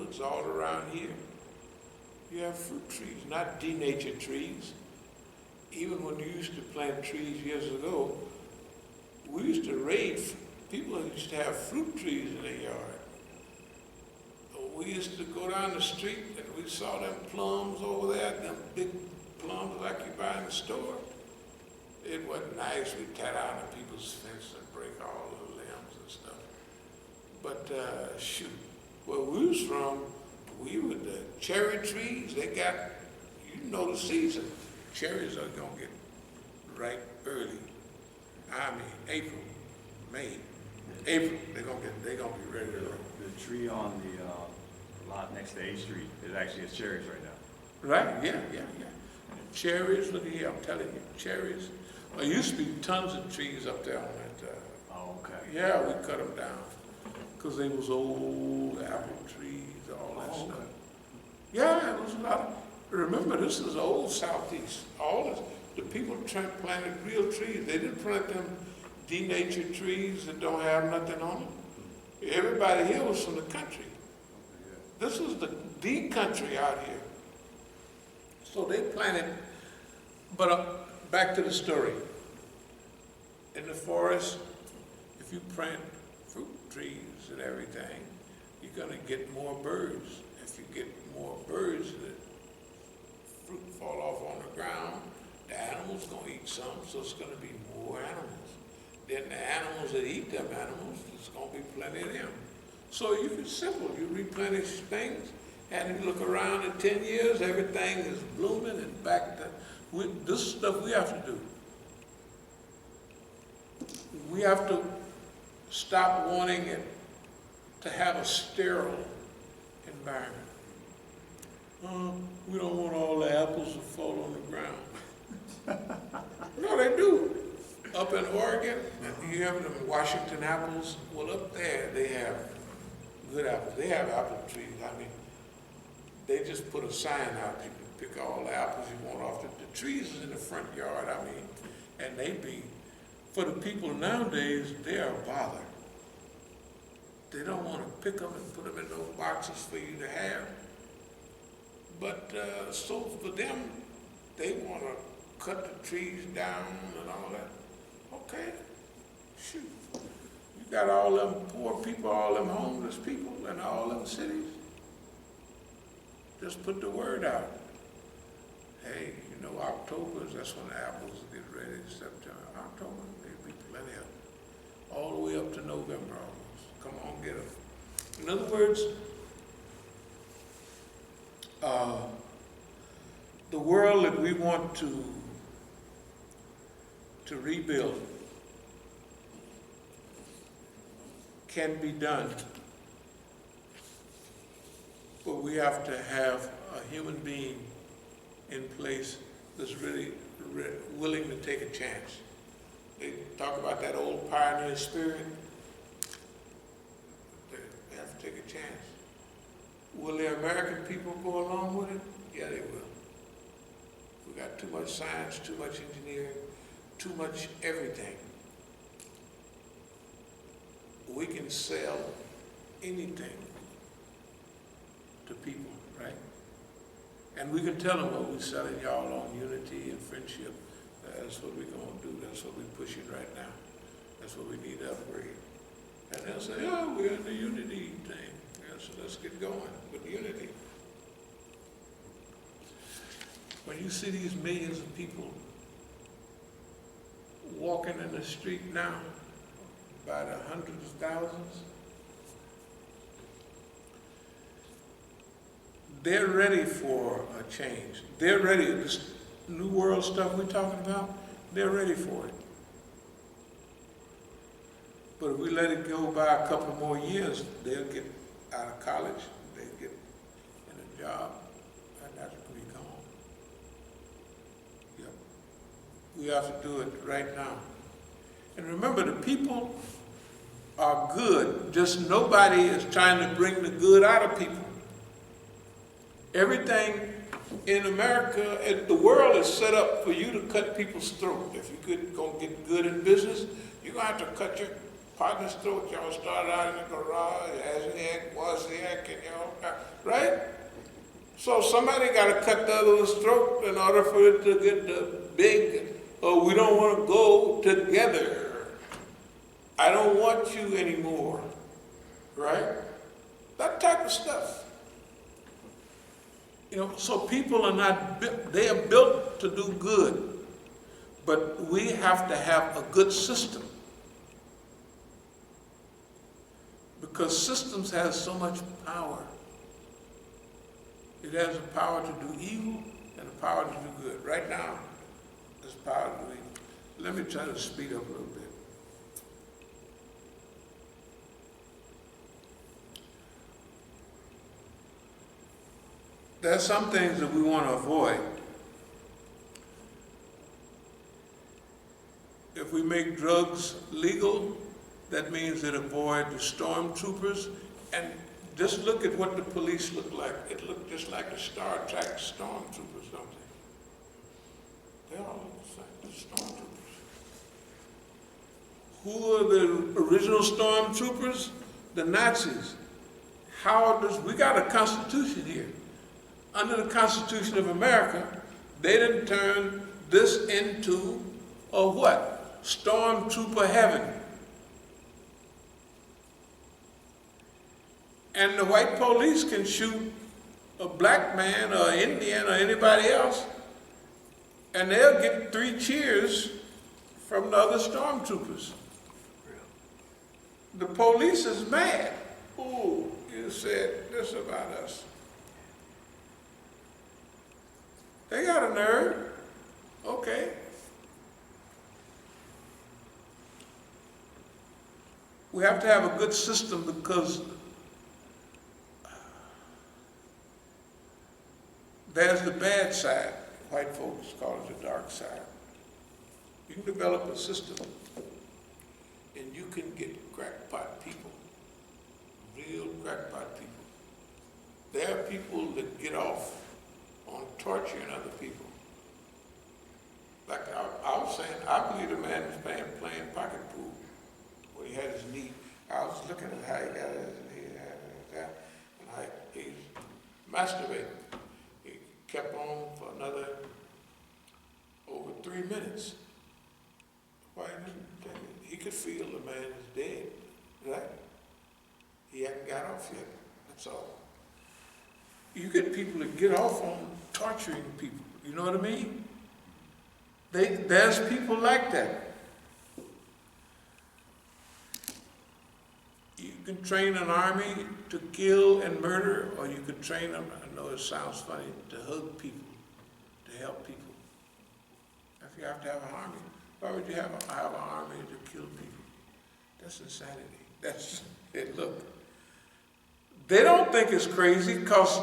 neighborhoods all around here, you have fruit trees, not denatured trees. Even when you used to plant trees years ago, we used to raid, people used to have fruit trees in their yard. We used to go down the street and we saw them plums over there, them big plums like you buy in the store. It wasn't nice. We'd tear down the people's fence and break all the limbs and stuff. But shoot, where we was from, we would, cherry trees, they got, you know the season. Cherries are gonna get ripe early. I mean, April, May. April, they're gonna be ready to roll. The tree on the lot next to 8th Street, it actually has cherries right now. Right, yeah. Cherries, look at here, I'm telling you, cherries. There used to be tons of trees up there on that. Oh, okay. Yeah, we cut them down because they was old apple trees, all that stuff. Okay. Yeah, it was a lot. Remember, this is old Southeast. All this, the people planted real trees. They didn't plant them denatured trees that don't have nothing on them. Everybody here was from the country. This is the country out here. So they planted, but back to the story. In the forest, if you plant fruit trees and everything, you're gonna get more birds. If you get more birds, the fruit fall off on the ground, the animals gonna eat some, so it's gonna be more animals. Then the animals that eat them animals, there's gonna be plenty of them. So it's simple, you replenish things, and you look around in 10 years, everything is blooming and back to, this is stuff we have to do. We have to stop wanting it to have a sterile environment. We don't want all the apples to fall on the ground. No, they do. Up in Oregon, you have them Washington apples. Well, up there, they have good apples. They have apple trees. I mean, they just put a sign out. You can pick all the apples you want off the trees is in the front yard. I mean, and they be, for the people nowadays, they are a bother. They don't want to pick them and put them in those boxes for you to have. But so for them, they want to cut the trees down and all that. Okay, shoot. You got all them poor people, all them homeless people in all them cities. Just put the word out. Hey, you know, October, that's when the apples get ready, September. October, there'll be plenty of them. All the way up to November almost. Come on, get them. In other words, the world that we want to rebuild can be done, but we have to have a human being in place that's really willing to take a chance. They talk about that old pioneer spirit. They have to take a chance. Will the American people go along with it? Yeah, they will. We got too much science, too much engineering, too much everything. We can sell anything to people, right? And we can tell them what we're selling y'all on unity and friendship. That's what we're going to do. That's what we're pushing right now. That's what we need to upgrade. And they'll say, oh, we're in the unity thing. Yeah, so let's get going with unity. When you see these millions of people walking in the street now, by the hundreds of thousands, they're ready for a change. They're ready. This New World stuff we're talking about, they're ready for it. But if we let it go by a couple more years, they'll get out of college, they'll get in a job, and that's going to be gone. Yep. We have to do it right now. And remember, the people are good, just nobody is trying to bring the good out of people. Everything in America, the world is set up for you to cut people's throat. If you're going to get good in business, you're going to have to cut your partner's throat. Y'all started out in the garage, Asiac, Wasiac, and y'all, So somebody got to cut the other one's throat in order for it to get the big, oh, we don't want to go together. I don't want you anymore. Right? That type of stuff. You know, so people are not, they are built to do good, but we have to have a good system. Because systems have so much power. It has the power to do evil and the power to do good. Right now, there's power to do evil. Let me try to speed up a little bit. There are some things that we want to avoid. If we make drugs legal, that means that avoid the stormtroopers. And just look at what the police look like. It looked just like the Star Trek stormtroopers, don't they? They all look the same, the stormtroopers. Who are the original stormtroopers? The Nazis. We got a constitution here. Under the Constitution of America, they didn't turn this into a what? Stormtrooper heaven. And the white police can shoot a black man or an Indian or anybody else, and they'll get 3 cheers from the other stormtroopers. The police is mad. Ooh, you said this about us. They got a nerve. Okay. We have to have a good system because there's the bad side. White folks call it the dark side. You can develop a system and you can get crackpot people, real crackpot people. There are people that get off on torturing other people. Like I was saying, I believe the man was playing pocket pool when he had his knee. I was looking at how he got his knee and how he's masturbating. He kept on for another over 3 minutes. Why didn't he could feel the man is dead, right? He hadn't got off yet. That's all. You get people that get off on torturing people. You know what I mean? There's people like that. You can train an army to kill and murder, or you can train them, I know it sounds funny, to hug people, to help people. If you have to have an army, why would you have an army to kill people? That's insanity. That's it. Look, they don't think it's crazy because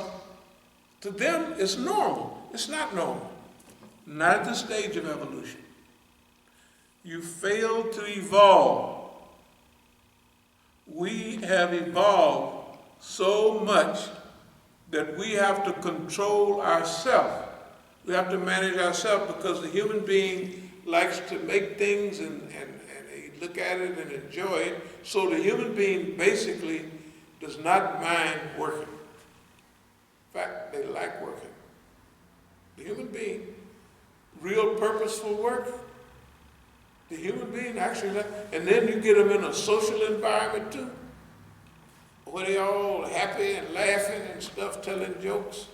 to them it's normal. It's not normal. Not at this stage of evolution. You failed to evolve. We have evolved so much that we have to control ourselves. We have to manage ourselves because the human being likes to make things and look at it and enjoy it. So the human being basically does not mind working. In fact, they like working. The human being, real purposeful work, the human being actually, and then you get them in a social environment too, where they all happy and laughing and stuff, telling jokes.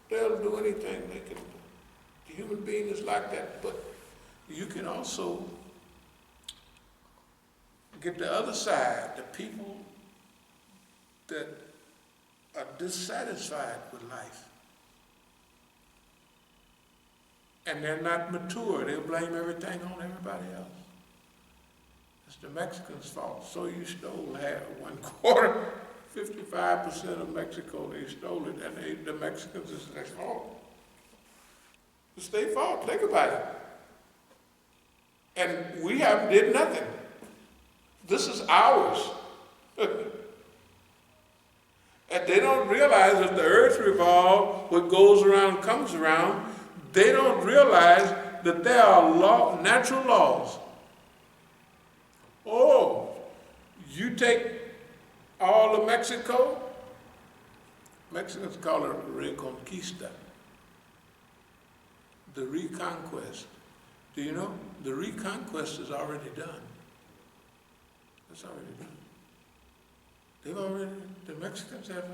They'll do anything they can do. The human being is like that, but you can also get the other side, the people that are dissatisfied with life. And they're not mature. They'll blame everything on everybody else. It's the Mexicans' fault. So you stole half, 1/4, 55% of Mexico, they stole it, and the Mexicans is their fault. It's their fault. Think about it. And we haven't did nothing. This is ours. And they don't realize that the earth revolves, what goes around comes around. They don't realize that there are natural laws. Oh, you take all of Mexico, Mexicans call it Reconquista, the reconquest. Do you know? The reconquest is already done. It's already done. The Mexicans have,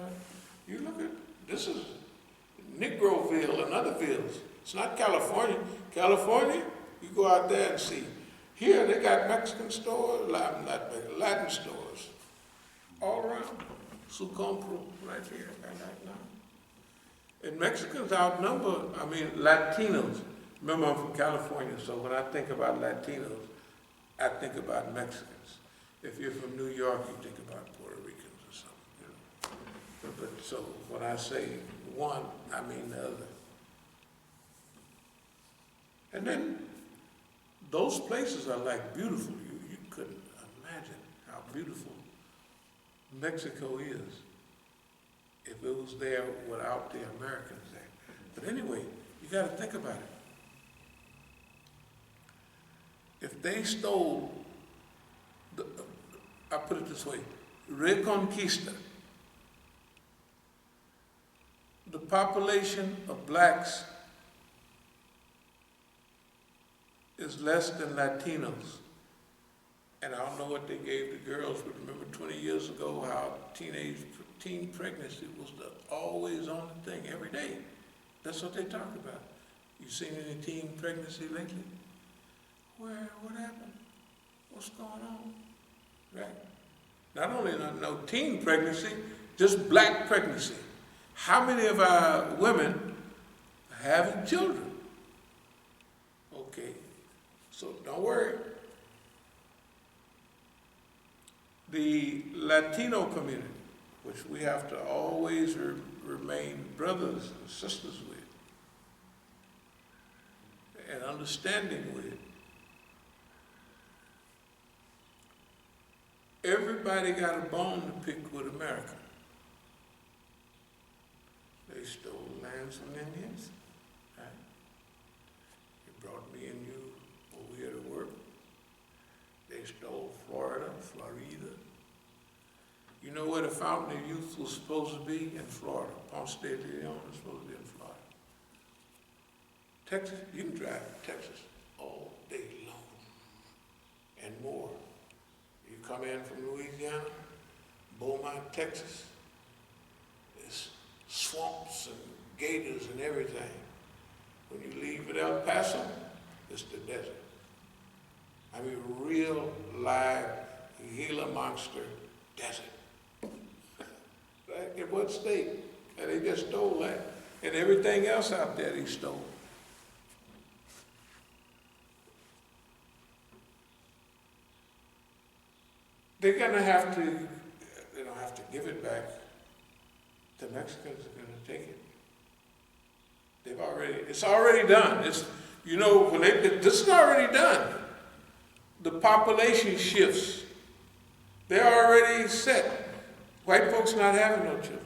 you look at, this is Negroville and other villas. It's not California. California, you go out there and see. Here they got Mexican stores, Latin stores, all around. Su compro, right here, right now. And Mexicans outnumber, Latinos. Remember, I'm from California, so when I think about Latinos, I think about Mexicans. If you're from New York, you think about Puerto Ricans or something, you know. But so when I say one, I mean the other. And then those places are like beautiful. You couldn't imagine how beautiful Mexico is if it was there without the Americans there. But anyway, you got to think about it. If they stole, I put it this way, Reconquista, the population of blacks is less than Latinos. And I don't know what they gave the girls, but remember 20 years ago how teen pregnancy was the always on the thing every day. That's what they talk about. You seen any teen pregnancy lately? What happened? What's going on? Right? Not only no teen pregnancy, just black pregnancy. How many of our women are having children? Okay, so don't worry. The Latino community, which we have to always remain brothers and sisters with, and understanding with. Everybody got a bone to pick with America. They stole lands from Indians, right? They brought me and you over here to work. They stole Florida. You know where the Fountain of Youth was supposed to be? In Florida. Ponce de Leon was supposed to be in Florida. Texas, you can drive to Texas all day long and more. You come in from Louisiana, Beaumont, Texas, there's swamps and gators and everything. When you leave at El Paso, it's the desert. Real live Gila monster desert. Right? In what state? And they just stole that. And everything else out there they stole. They're gonna have to, they don't have to give it back. The Mexicans are gonna take it. It's already done. It's, this is already done. The population shifts. They're already set. White folks not having no children,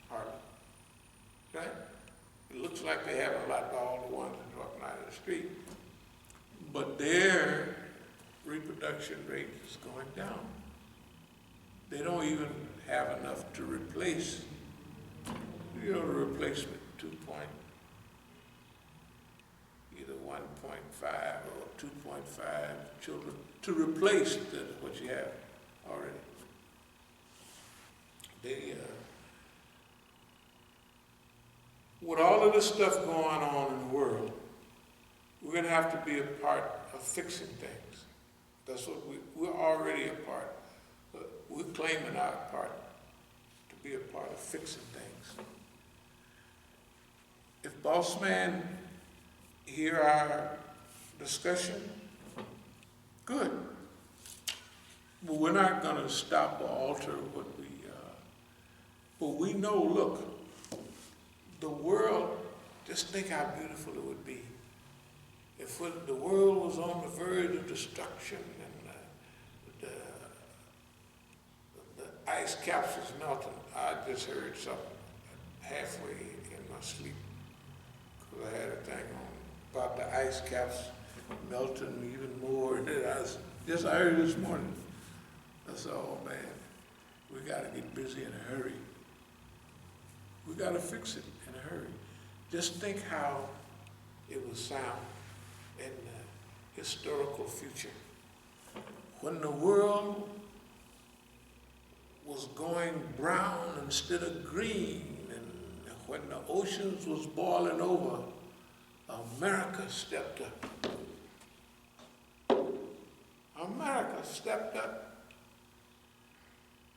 hardly, right? It looks like they have a lot of all the ones that walking out of the street. But their reproduction rate is going down. They don't even have enough to replace, the replacement 2 either 1.5 or 2.5 children to replace what you have already. With all of this stuff going on in the world, we're going to have to be a part of fixing things. That's what we're already a part. We're claiming our part to be a part of fixing things. If Boss Man hear our discussion, good. But we're not going to stop or alter what but we know, look, the world, just think how beautiful it would be if the world was on the verge of destruction and the ice caps was melting. I just heard something halfway in my sleep because I had a thing on about the ice caps melting even more. And I heard this morning. I said, oh man, we got to get busy in a hurry. We got to fix it in a hurry. Just think how it will sound in the historical future. When the world was going brown instead of green, and when the oceans was boiling over, America stepped up. America stepped up.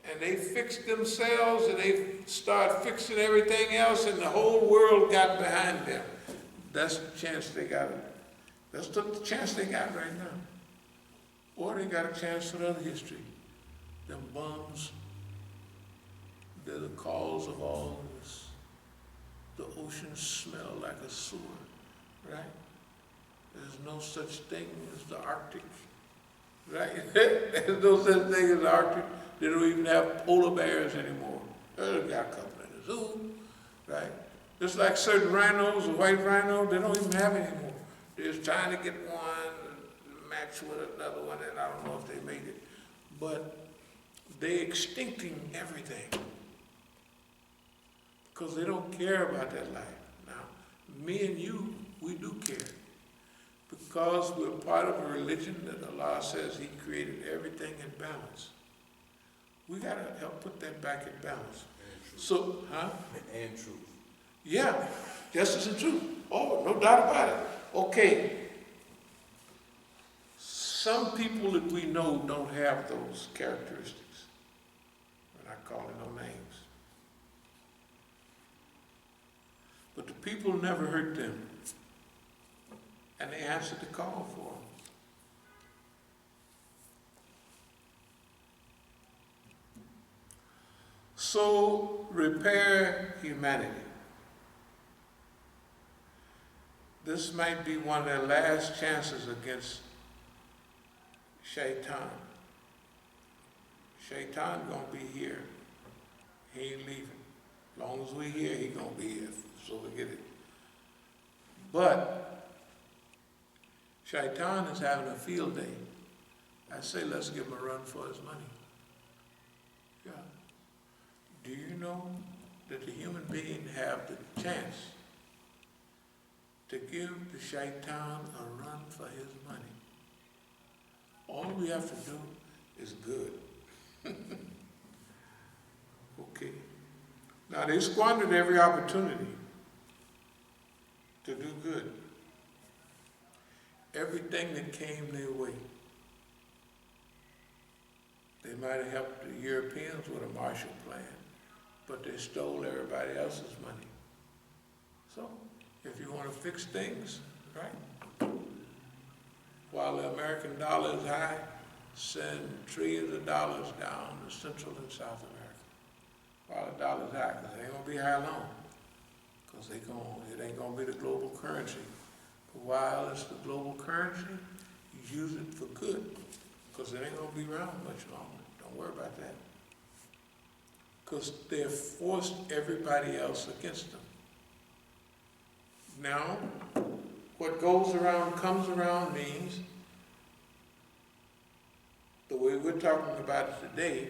And they fixed themselves, and they started fixing everything else, and the whole world got behind them. That's the chance they got. That's the chance they got right now. Or they got a chance for other history. Them bums, they're the cause of all this. The oceans smell like a sewer, right? There's no such thing as the Arctic, right? There's no such thing as the Arctic. They don't even have polar bears anymore. They got a couple in the zoo, right? Just like certain rhinos, a white rhino, they don't even have any anymore. They're just trying to get one, match with another one, and I don't know if they made it. But they're extincting everything because they don't care about that life. Now, me and you, we do care because we're part of a religion that Allah says He created everything in balance. We got to help put that back in balance. So, huh? And truth. Yeah, justice and truth. Oh, no doubt about it. Okay. Some people that we know don't have those characteristics. We're not calling no names. But the people never hurt them. And they answered the call for them. So, repair humanity. This might be one of their last chances against Shaitan. Shaitan gonna be here. He ain't leaving. As long as we here, he gonna be here. So forget it. But Shaitan is having a field day. I say let's give him a run for his money. Yeah. Do you know that the human being have the chance to give the Shaitan a run for his money? All we have to do is good. Okay. Now they squandered every opportunity to do good. Everything that came their way. They might have helped the Europeans with a Marshall Plan, but they stole everybody else's money. So, if you want to fix things, right? While the American dollar is high, send trillions of dollars down to Central and South America. While the dollar is high, because it ain't gonna be high long. Because it ain't gonna be the global currency. But while it's the global currency, use it for good. Because it ain't gonna be around much longer. Don't worry about that. Because they've forced everybody else against them. Now, what goes around comes around means, the way we're talking about it today,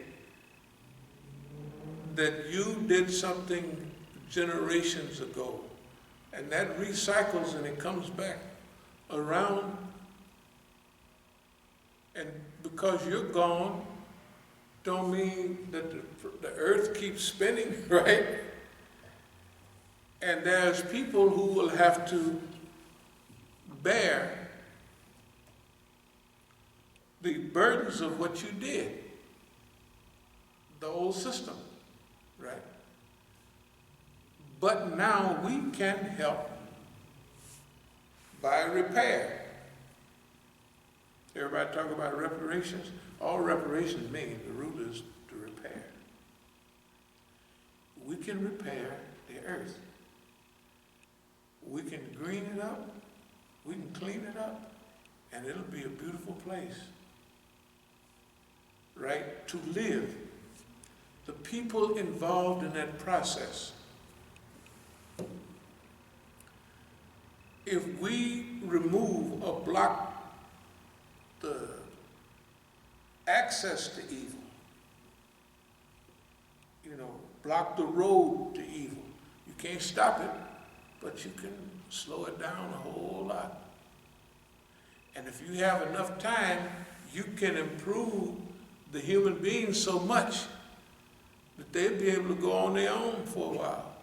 that you did something generations ago, and that recycles and it comes back around, and because you're gone, don't mean that the earth keeps spinning, right? And there's people who will have to bear the burdens of what you did, the old system, right? But now we can help by repair. Everybody talk about reparations. All reparations mean the root is to repair. We can repair the earth. We can green it up, we can clean it up, and it'll be a beautiful place, right, to live. The people involved in that process, if we remove or block the access to evil, block the road to evil, can't stop it, but you can slow it down a whole lot. And if you have enough time, you can improve the human beings so much that they'll be able to go on their own for a while.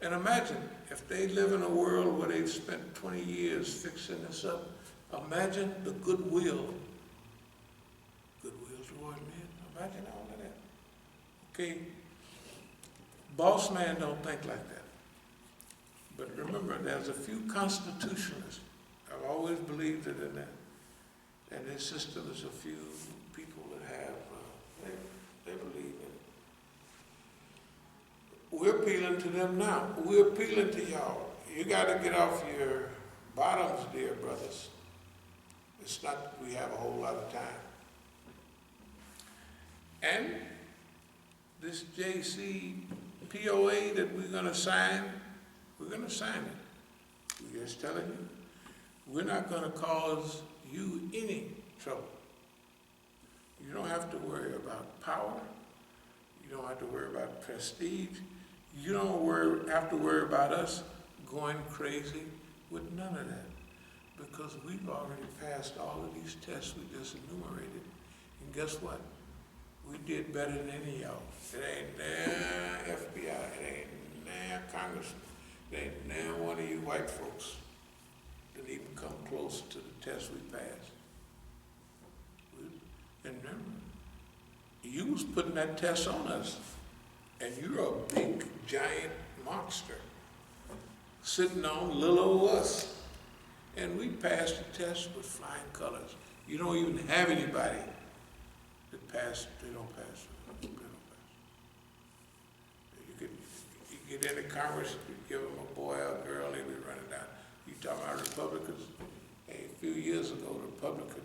And imagine if they live in a world where they've spent 20 years fixing this up. Imagine the goodwill. Goodwill's towards men. Imagine all of that. Okay, boss man don't think like that. But remember, there's a few constitutionalists. I've always believed it in that. And their system is a few people that have, they believe in it. We're appealing to them now. We're appealing to y'all. You got to get off your bottoms, dear brothers. It's not that we have a whole lot of time. And this JCPOA that we're going to sign it. We're just telling you, we're not going to cause you any trouble. You don't have to worry about power. You don't have to worry about prestige. You don't have to worry about us going crazy with none of that, because we've already passed all of these tests we just enumerated. And guess what? We did better than any of y'all. It ain't now FBI, it ain't now Congressman, it ain't now one of you white folks that even come close to the test we passed. And remember, you was putting that test on us, and you're a big, giant monster sitting on little old us. And we passed the test with flying colors. You don't even have anybody that passed, they don't pass. They don't pass. You get into Congress, you give them a boy or a girl, they be running down. You talk about Republicans. Hey, a few years ago, the Republican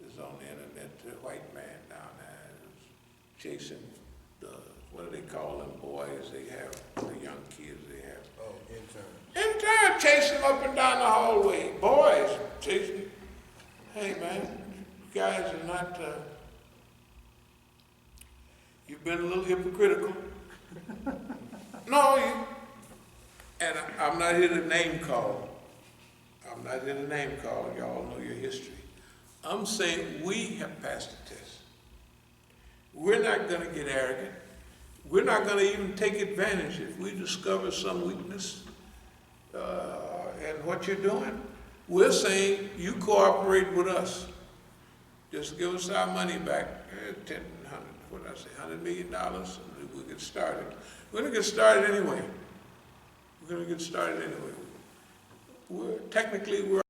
is on the internet, the white man down there is chasing the, what do they call them boys they have, the young kids they have? Oh, interns. Intern chasing up and down the hallway. Boys chasing. Hey man, you guys are not, you've been a little hypocritical. No, and I'm not here to name call. I'm not here to name call. Y'all know your history. I'm saying we have passed the test. We're not going to get arrogant. We're not going to even take advantage if we discover some weakness in what you're doing. We're saying you cooperate with us. Just give us our money back, $100 million, and we'll get started. We're going to get started anyway. We're